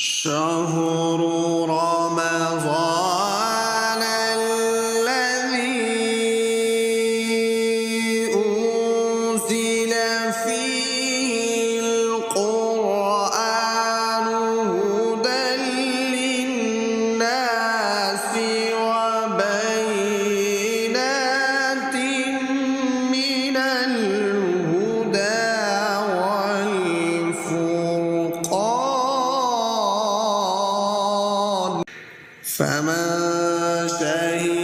شهر رمضان الذي أنزل فيه القرآن هدى للناس وبينات من الهدى والفرقان فمن شهد